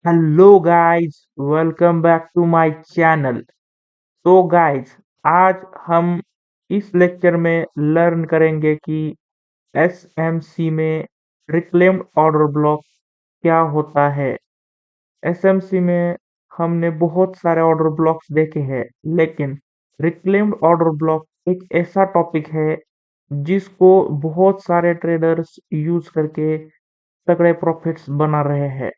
Hello guys, welcome back to my channel. तो guys, आज हम इस लेक्चर में लर्न करेंगे कि एसएमसी में रिक्लेम्ड ऑर्डर ब्लॉक क्या होता है। एसएमसी में हमने बहुत सारे ऑर्डर ब्लॉक्स देखे हैं, लेकिन रिक्लेम्ड ऑर्डर ब्लॉक एक ऐसा टॉपिक है जिसको बहुत सारे ट्रेडर्स यूज करके तगड़े प्रॉफिट्स बना रहे हैं।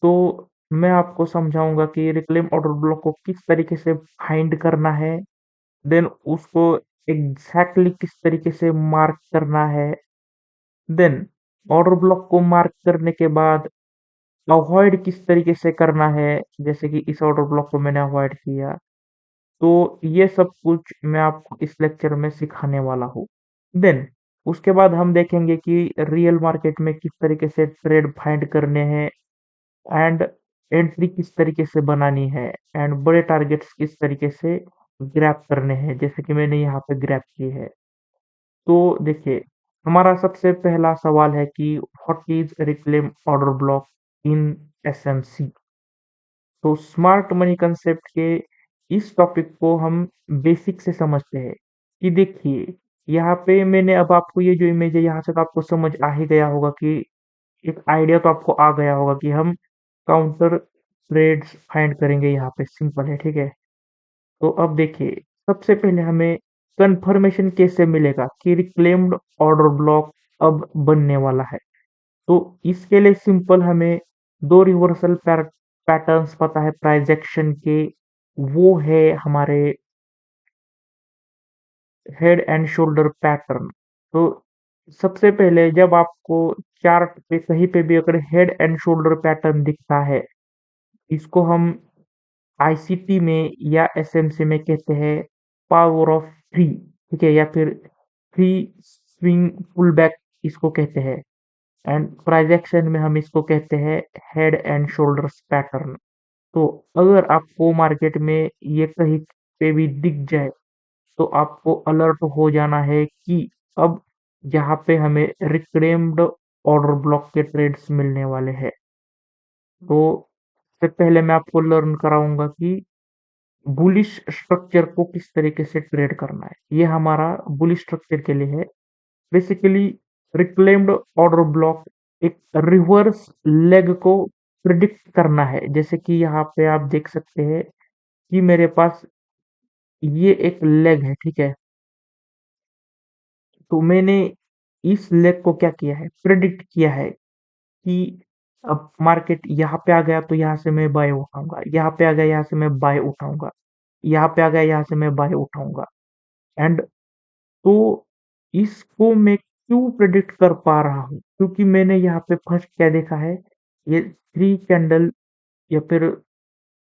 तो मैं आपको समझाऊंगा कि रिक्लेम ऑर्डर ब्लॉक को किस तरीके से फाइंड करना है, देन उसको एग्जैक्टली किस तरीके से मार्क करना है, देन ऑर्डर ब्लॉक को मार्क करने के बाद अवॉइड किस तरीके से करना है। जैसे कि इस ऑर्डर ब्लॉक को मैंने अवॉइड किया, तो ये सब कुछ मैं आपको इस लेक्चर में सिखाने वाला हूँ। देन उसके बाद हम देखेंगे कि रियल मार्केट में किस तरीके से ट्रेड फाइंड करने हैं, एंड एंट्री किस तरीके से बनानी है, एंड बड़े टारगेट्स किस तरीके से ग्रैब करने हैं, जैसे कि मैंने यहाँ पे ग्रैब किए हैं। तो देखिए, हमारा सबसे पहला सवाल है कि what is reclaim order block in SMC. तो स्मार्ट मनी कंसेप्ट के इस टॉपिक को हम बेसिक से समझते हैं। कि देखिए, यहाँ पे मैंने अब आपको ये जो इमेज है, यहाँ से तो आपको समझ आ ही गया होगा कि एक आइडिया तो आपको आ गया होगा कि हम काउंटर ट्रेड्स फाइंड करेंगे। यहाँ पे सिंपल है, ठीक है। तो अब देखिए, सबसे पहले हमें कंफर्मेशन कैसे मिलेगा कि रिक्लेम्ड ऑर्डर ब्लॉक अब बनने वाला है। तो इसके लिए सिंपल हमें दो रिवर्सल पैटर्न्स पता है प्राइस एक्शन के। वो है हमारे हेड एंड शोल्डर पैटर्न। तो सबसे पहले जब आपको चार्ट पे कहीं पे भी अगर हेड एंड शोल्डर पैटर्न दिखता है, इसको हम आईसीटी में या एसएमसी में कहते हैं पावर ऑफ थ्री, ठीक है, या फिर थ्री स्विंग पुल बैक इसको कहते हैं। एंड प्राइस एक्शन में हम इसको कहते हैं हेड एंड शोल्डर्स पैटर्न। तो अगर आपको मार्केट में ये कहीं पे भी दिख जाए, तो आपको अलर्ट हो जाना है कि अब यहाँ पे हमें रिक्लेम्ड ऑर्डर ब्लॉक के ट्रेड्स मिलने वाले हैं। तो सबसे पहले मैं आपको लर्न कराऊंगा कि बुलिश स्ट्रक्चर को किस तरीके से ट्रेड करना है। ये हमारा बुलिश स्ट्रक्चर के लिए है। बेसिकली रिक्लेम्ड ऑर्डर ब्लॉक एक रिवर्स लेग को प्रिडिक्ट करना है। जैसे कि यहाँ पे आप देख सकते हैं कि मेरे पास ये एक लेग है, ठीक है। तो मैंने इस लेग को क्या किया है, प्रिडिक्ट किया है कि अब मार्केट यहाँ पे आ गया तो यहाँ से मैं बाय उठाऊंगा, यहाँ पे आ गया यहाँ से मैं बाय उठाऊंगा, यहाँ पे आ गया यहाँ से मैं बाय उठाऊंगा। एंड तो इसको मैं क्यों प्रेडिक्ट कर पा रहा हूँ, क्योंकि मैंने यहाँ पे फर्स्ट क्या देखा है, ये थ्री कैंडल या फिर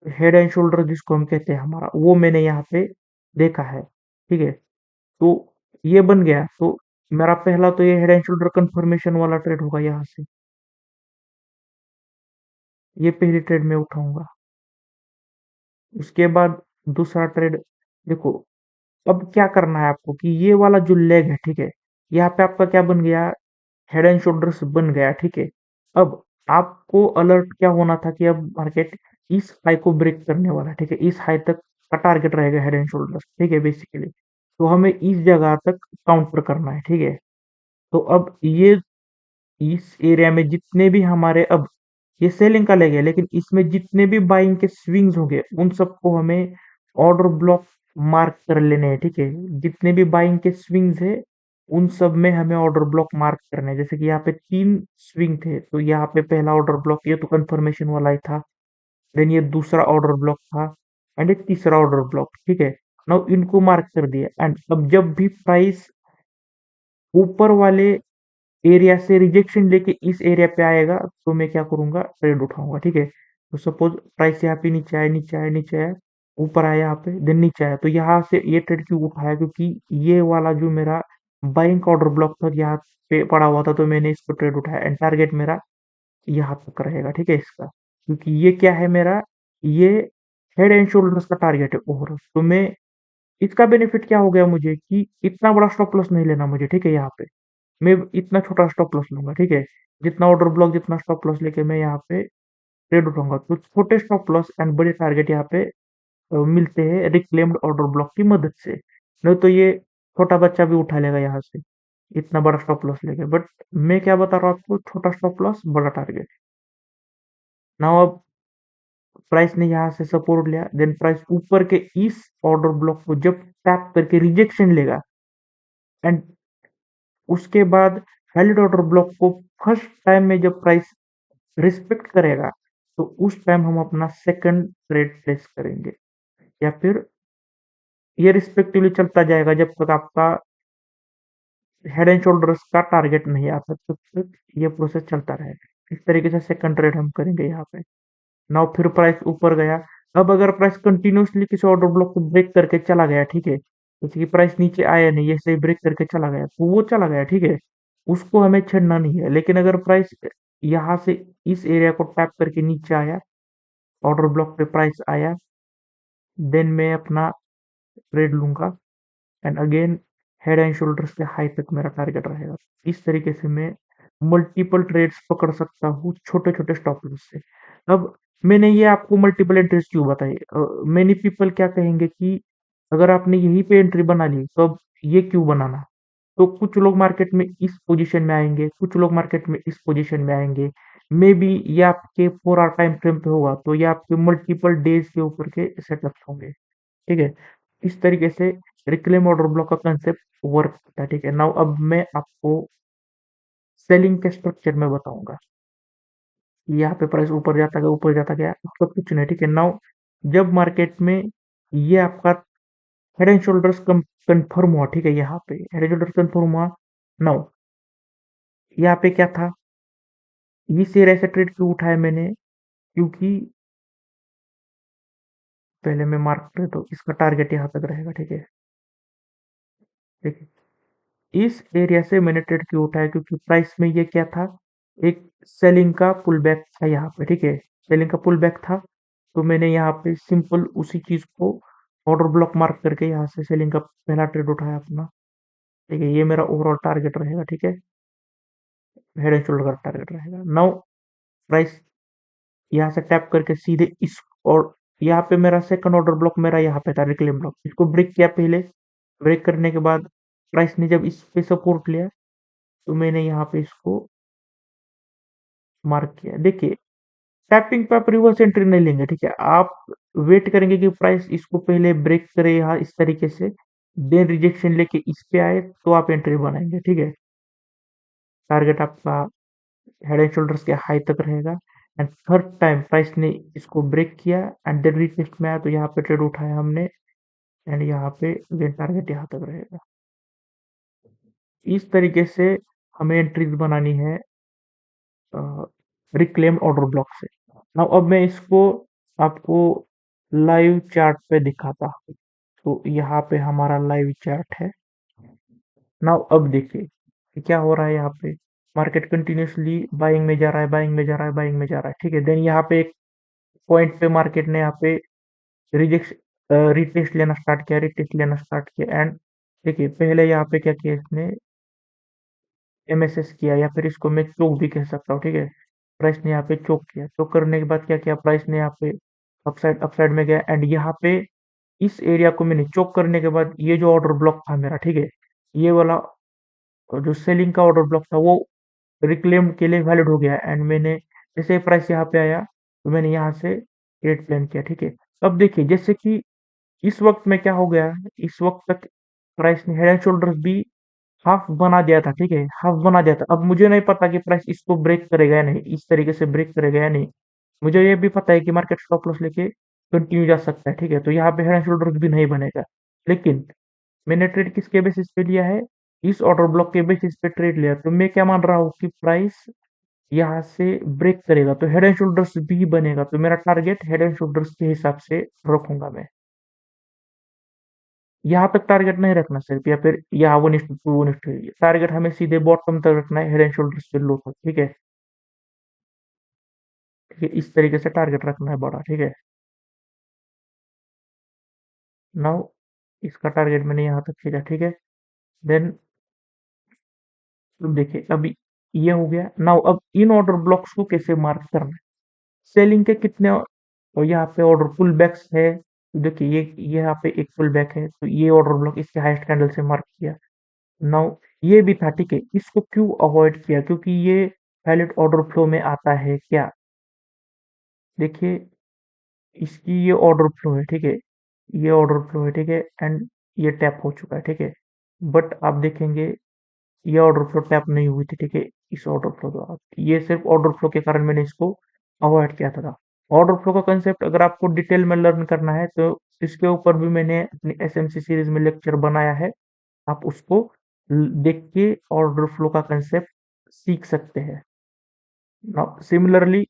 हेड एंड शोल्डर जिसको हम कहते हैं हमारा, वो मैंने यहाँ पे देखा है, ठीक है। तो ये बन गया, तो मेरा पहला तो ये हेड एंड शोल्डर कंफर्मेशन वाला ट्रेड होगा। यहाँ से ये पहली ट्रेड में उठाऊंगा। उसके बाद दूसरा ट्रेड, देखो अब क्या करना है आपको कि ये वाला जो लेग है, ठीक है, यहाँ पे आपका क्या बन गया, हेड एंड शोल्डर्स बन गया, ठीक है। अब आपको अलर्ट क्या होना था कि अब मार्केट इस हाई को ब्रेक करने वाला है, ठीक है। इस हाई तक का टारगेट रहेगा हेड एंड शोल्डर्स, ठीक है, बेसिकली। तो हमें इस जगह तक काउंटर करना है, ठीक है। तो अब ये इस एरिया में जितने भी हमारे, अब ये सेलिंग का लेग है, लेकिन इसमें जितने भी बाइंग के स्विंग्स होंगे उन सबको हमें ऑर्डर ब्लॉक मार्क कर लेने हैं, ठीक है। जितने भी बाइंग के स्विंग्स है उन सब में हमें ऑर्डर ब्लॉक मार्क करने हैं। जैसे कि यहाँ पे तीन स्विंग थे, तो यहाँ पे पहला ऑर्डर ब्लॉक ये तो कंफर्मेशन वाला ही था, देन ये दूसरा ऑर्डर ब्लॉक था, एंड एक तीसरा ऑर्डर ब्लॉक, ठीक है। नाउ इनको मार्क कर दिया, एंड अब जब भी प्राइस ऊपर वाले एरिया से रिजेक्शन लेके इस एरिया पे आएगा, तो मैं क्या करूंगा, ट्रेड उठाऊंगा, ठीक है। तो सपोज प्राइस यहाँ पे नीचे आया, नीचे आया, नीचे आया, ऊपर आया, यहाँ पे देन नीचे आया, तो यहाँ से ये ट्रेड क्यों उठाया, क्योंकि ये वाला जो मेरा बाइंग का ऑर्डर ब्लॉक था यहाँ पे पड़ा हुआ था, तो मैंने इसको ट्रेड उठाया, एंड टारगेट मेरा यहाँ तक रहेगा, ठीक है, इसका। क्योंकि ये क्या है मेरा, ये हेड एंड शोल्डर्स का टारगेट है ओवरऑल। तो मैं इसका बेनिफिट क्या हो गया मुझे कि इतना बड़ा स्टॉप लॉस नहीं लेना मुझे, ठीक है। यहाँ पे मैं इतना छोटा स्टॉप लॉस लूंगा, ठीक है। जितना ऑर्डर ब्लॉक जितना स्टॉप लॉस लेके मैं यहाँ पे ट्रेड उठाऊंगा तो छोटे स्टॉप लॉस एंड बड़े टारगेट यहाँ पे मिलते हैं रिक्लेम्ड ऑर्डर ब्लॉक की मदद से। नहीं तो ये छोटा बच्चा भी उठा लेगा यहाँ से, इतना बड़ा स्टॉप लॉस लेके। बट मैं क्या बता रहा हूँ आपको, छोटा स्टॉप लॉस बड़ा टारगेट। नाउ अब प्राइस ने यहाँ से सपोर्ट लिया, देन प्राइस ऊपर के इस ऑर्डर ब्लॉक को जब टैप करके रिजेक्शन लेगा एंड उसके बाद वैलिड ऑर्डर ब्लॉक को फर्स्ट टाइम में जब प्राइस रिस्पेक्ट करेगा, तो उस टाइम हम अपना सेकंड ट्रेड प्लेस करेंगे। या फिर ये रिस्पेक्टिवली चलता जाएगा जब तक आपका हेड एंड शोल्डर्स का टारगेट नहीं आता, तब तक ये प्रोसेस चलता रहेगा। इस तरीके से सेकंड ट्रेड हम करेंगे यहाँ पे। नाउ फिर प्राइस ऊपर गया। अब अगर प्राइस कंटिन्यूअसली किसी ऑर्डर ब्लॉक को ब्रेक करके चला गया, ठीक है, जैसे कि प्राइस नीचे आया नहीं, ऐसे ही ब्रेक करके चला गया, तो वो चला गया, ठीक है, उसको हमें छेड़ना नहीं है। लेकिन अगर प्राइस यहाँ से इस एरिया को टैप करके नीचे आया, ऑर्डर ब्लॉक पे प्राइस आया, देन मैं अपना ट्रेड लूंगा and again head and shoulders के हाई तक मेरा टारगेट रहेगा। इस तरीके से मैं मल्टीपल ट्रेड्स पकड़ सकता हूँ छोटे छोटे स्टॉप लॉस से। अब मैंने ये आपको मल्टीपल एंट्रीज क्यों बताई, मेनी पीपल क्या कहेंगे कि अगर आपने यहीं पे एंट्री बना ली तो अब ये क्यों बनाना। तो कुछ लोग मार्केट में इस पोजीशन में आएंगे, कुछ लोग मार्केट में इस पोजीशन में आएंगे। मे बी ये आपके 4 आवर टाइम फ्रेम पे होगा, तो ये आपके मल्टीपल डेज के ऊपर के सेटअप्स होंगे, ठीक है। इस तरीके से रिक्लेम ऑर्डर ब्लॉक का कंसेप्ट वर्क करता है, ठीक है। नाउ अब मैं आपको सेलिंग के स्ट्रक्चर में बताऊंगा। यहाँ पे प्राइस ऊपर जाता गया, उसका कुछ नहीं, ठीक है। नाउ जब मार्केट में ये आपका हेड एंड शोल्डर्स कंफर्म हुआ, ठीक है, यहाँ पे हेड एंड शोल्डर्स कंफर्म हुआ। नाउ यहाँ पे क्या था, इस एरिया से ट्रेड क्यों उठाया मैंने, क्योंकि पहले मैं मार्क कर तो इसका टारगेट यहाँ तक रहेगा, ठीक है, ठीक है। इस एरिया से मैंने ट्रेड क्यों उठाया, क्योंकि प्राइस में ये क्या था, एक सेलिंग का पुल बैक था यहाँ पे, ठीक है, सेलिंग का पुल बैक था। तो मैंने यहाँ पे सिंपल उसी चीज को ऑर्डर ब्लॉक मार्क करके यहाँ से सेलिंग का पहला ट्रेड उठाया अपना, ठीक है। ये मेरा ओवरऑल टारगेट रहेगा, ठीक है, हेड एंड शोल्डर का टारगेट रहेगा। नाउ प्राइस यहाँ से टैप करके सीधे इस, और यहाँ पे मेरा सेकंड ऑर्डर ब्लॉक मेरा यहाँ पे था रिक्लेम ब्लॉक, इसको ब्रेक किया पहले। ब्रेक करने के बाद प्राइस ने जब इस पे सपोर्ट लिया, तो मैंने यहाँ पे इसको मार्क किया। देखिए, टैपिंग पे आप रिवर्स एंट्री नहीं लेंगे, ठीक है, आप वेट करेंगे कि प्राइस इसको पहले ब्रेक करे यहाँ इस तरीके से, देन रिजेक्शन लेके इस पे आए, तो आप एंट्री बनाएंगे, ठीक है। टारगेट आपका हेड एंड शोल्डर्स के हाई तक रहेगा एंड थर्ड टाइम प्राइस ने इसको ब्रेक किया एंड देन रीटेस्ट में आया, तो यहाँ पे ट्रेड उठाया हमने एंड यहाँ पे अगेन टारगेट यहाँ तक रहेगा। इस तरीके से हमें एंट्रीज बनानी है रिक्लेम ऑर्डर ब्लॉक से। नाउ अब मैं इसको आपको लाइव चार्ट पे दिखाता हूँ। तो यहाँ पे हमारा लाइव चार्ट है। नाउ अब देखिए कि क्या हो रहा है यहाँ पे, मार्केट कंटिन्यूअसली बाइंग में जा रहा है, बाइंग में जा रहा है, बाइंग में जा रहा है, ठीक है। देन यहाँ पे एक पॉइंट पे मार्केट ने यहाँ पे रिजेक्श रिटेस्ट लेना स्टार्ट किया, रिटेस्ट लेना स्टार्ट किया एंड देखिए पहले यहाँ पे क्या किया इसने, एमएसएस किया, या फिर इसको मैं चोक भी कह सकता हूँ, ठीक है। प्राइस ने यहाँ पे चोक किया, चोक करने के बाद क्या किया, प्राइस ने यहाँ पे अपसाइड में गया एंड यहाँ पे इस एरिया को मैंने चोक करने के बाद ये जो ऑर्डर ब्लॉक था मेरा, ठीक है, ये वाला जो सेलिंग का ऑर्डर ब्लॉक था वो रिक्लेम के लिए वैलिड हो गया एंड मैंने जैसे प्राइस यहाँ पे आया, तो मैंने यहाँ से ट्रेड प्लान किया, ठीक है। अब देखिए जैसे कि इस वक्त में क्या हो गया, इस वक्त तक प्राइस ने हेड एंड शोल्डर्स भी हाफ बना दिया था, ठीक है, हाफ बना दिया था। अब मुझे नहीं पता कि प्राइस इसको ब्रेक करेगा या नहीं, इस तरीके से ब्रेक करेगा या नहीं। मुझे ये भी पता है कि मार्केट स्टॉप लॉस लेके कंटिन्यू जा सकता है, ठीक है, तो यहाँ पे हेड एंड शोल्डर्स भी नहीं बनेगा। लेकिन मैंने ट्रेड किसके बेसिस पे लिया है, इस ऑर्डर ब्लॉक के बेसिस पे ट्रेड लिया, तो मैं क्या मान रहा हूँ कि प्राइस यहाँ से ब्रेक करेगा तो हेड एंड शोल्डर्स भी बनेगा, तो मेरा टारगेट हेड एंड शोल्डर्स के हिसाब से रखूंगा मैं। यहाँ तक टारगेट नहीं रखना सिर्फ, या फिर यहाँ 1:2 1:3, टारगेट हमें सीधे बॉटम तक रखना है, हेड एंड शोल्डर्स से लो तक, ठीक है। ठीक है, इस तरीके से टारगेट रखना है बड़ा, ठीक है। नाउ इसका टारगेट मैंने यहाँ तक खींचा, ठीक है। देन देखिए अभी ये हो गया। नाउ अब इन ऑर्डर ब्लॉक्स को कैसे मार्क करना है, सेलिंग के कितने और यहाँ पे ऑर्डर पुल बैक्स है। देखिए ये यहाँ पे एक पुल बैक है, तो ये ऑर्डर ब्लॉक इसके हाईएस्ट कैंडल से मार्क किया। नाउ ये भी था, ठीक है, इसको क्यों अवॉइड किया, क्योंकि ये वैलिड ऑर्डर फ्लो में आता है क्या। देखिए इसकी ये ऑर्डर फ्लो है, ठीक है, ये ऑर्डर फ्लो है, ठीक है, एंड ये टैप हो चुका है, ठीक है, बट आप देखेंगे ये ऑर्डर फ्लो टैप नहीं हुई थी, ठीक है, इस ऑर्डर फ्लो द्वारा। ये सिर्फ ऑर्डर फ्लो के कारण मैंने इसको अवॉइड किया था। ऑर्डर फ्लो का कंसेप्ट अगर आपको डिटेल में लर्न करना है तो इसके ऊपर भी मैंने अपनी एसएमसी सीरीज में लेक्चर बनाया है, आप उसको देख के ऑर्डर फ्लो का कंसेप्ट सीख सकते हैं। सिमिलरली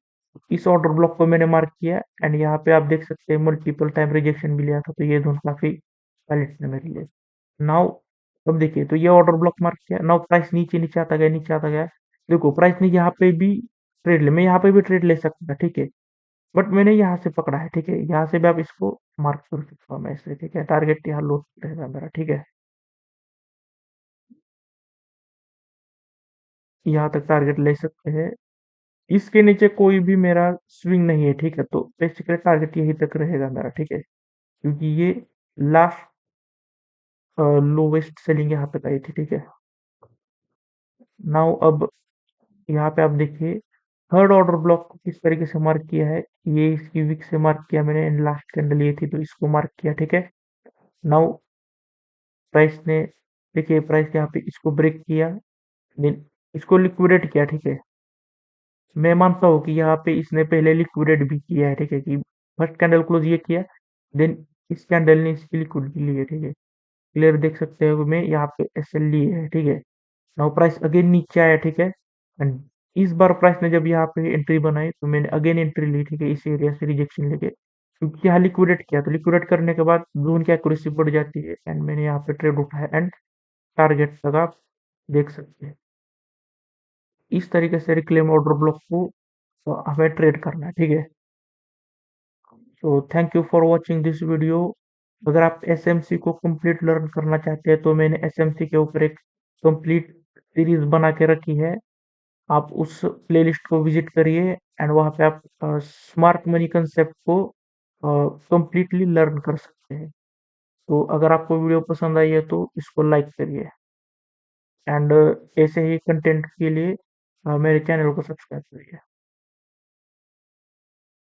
इस ऑर्डर ब्लॉक को मैंने मार्क किया एंड यहाँ पे आप देख सकते हैं मल्टीपल टाइम रिजेक्शन भी लिया था, तो ये दोनों काफी वैलिड थे मेरे लिए। नाउ अब देखिए, तो ये ऑर्डर ब्लॉक मार्क किया, नाउ प्राइस नीचे नीचे आता गया, नीचे आता गया। देखो प्राइस ने यहाँ पे भी ट्रेड ले, मैं यहाँ पे भी ट्रेड ले सकता था, ठीक है, बट मैंने यहाँ से पकड़ा है, ठीक है, यहाँ से भी आप इसको मार्क कर सकता हूँ मैं ऐसे, ठीक है, टारगेट यहाँ लो रहेगा मेरा, ठीक है, यहाँ तक टारगेट ले सकते हैं। इसके नीचे कोई भी मेरा स्विंग नहीं है, ठीक है, तो बेसिकली टारगेट यही तक रहेगा मेरा, ठीक है, क्योंकि ये लास्ट लोवेस्ट सेलिंग यहाँ तक आई थी, ठीक है। नाउ अब यहाँ पे आप देखिए थर्ड ऑर्डर ब्लॉक को किस तरीके से मार्क किया है। ये इसकी विक से मार्क किया मैंने, लास्ट कैंडल ये थी तो इसको मार्क किया, ठीक है। नाउ प्राइस ने, देखिए प्राइस यहाँ पे इसको ब्रेक किया, देन इसको लिक्विडेट किया, ठीक है। मैं मानता हूँ कि यहाँ पे इसने पहले लिक्विडेट भी किया है, ठीक है, कि फर्स्ट कैंडल क्लोज ये किया, देन इस कैंडल ने इसकी लिक्विडिटी ली है, ठीक है। क्लियर देख सकते हो मैं यहाँ पे एसएल ली है, ठीक है। नाउ प्राइस अगेन नीचे आया, ठीक है, एंड इस बार प्राइस ने जब यहाँ पे एंट्री बनाई तो मैंने अगेन एंट्री ली, ठीक है, इस एरिया से रिजेक्शन लेके, क्योंकि यहाँ लिक्विडेट किया, तो लिक्विडेट करने के बाद जोन की एक्यूरेसी बढ़ जाती है एंड मैंने यहाँ पे ट्रेड उठाया एंड टारगेट तक आप देख सकते हैं। इस तरीके से रिक्लेम ऑर्डर ब्लॉक को हमें ट्रेड करना है, ठीक है। So thank you for watching this video. अगर आप एसएमसी को कंप्लीट लर्न करना चाहते हैं तो मैंने एसएमसी के ऊपर एक कंप्लीट सीरीज बना के रखी है, आप उस प्लेलिस्ट को विजिट करिए एंड वहाँ पे आप स्मार्ट मनी कंसेप्ट को कंप्लीटली लर्न कर सकते हैं। तो अगर आपको वीडियो पसंद आई है तो इसको लाइक करिए एंड ऐसे ही कंटेंट के लिए मेरे चैनल को सब्सक्राइब करिए।